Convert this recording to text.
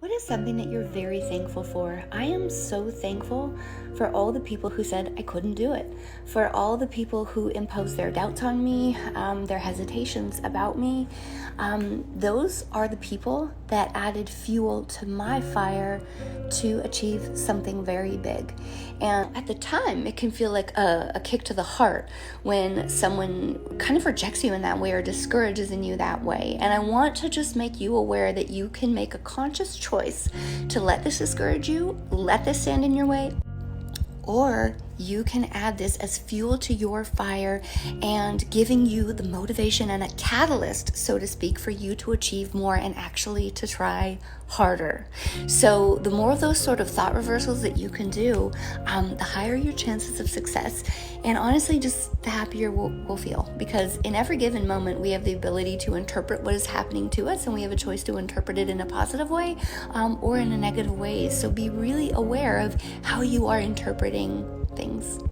What is something that you're very thankful for? I am so thankful for all the people who said I couldn't do it, for all the people who imposed their doubts on me, their hesitations about me. Those are the people that added fuel to my fire to achieve something very big. And at the time, it can feel like a kick to the heart when someone kind of rejects you in that way or discourages in you that way. And I want to just make you aware that you can make a conscious choice to let this discourage you, let this stand in your way, or you can add this as fuel to your fire and giving you the motivation and a catalyst, so to speak, for you to achieve more and actually to try harder. So the more of those sort of thought reversals that you can do, the higher your chances of success. And honestly, just the happier we'll feel, because in every given moment, we have the ability to interpret what is happening to us, and we have a choice to interpret it in a positive way or in a negative way. So be really aware of how you are interpreting things.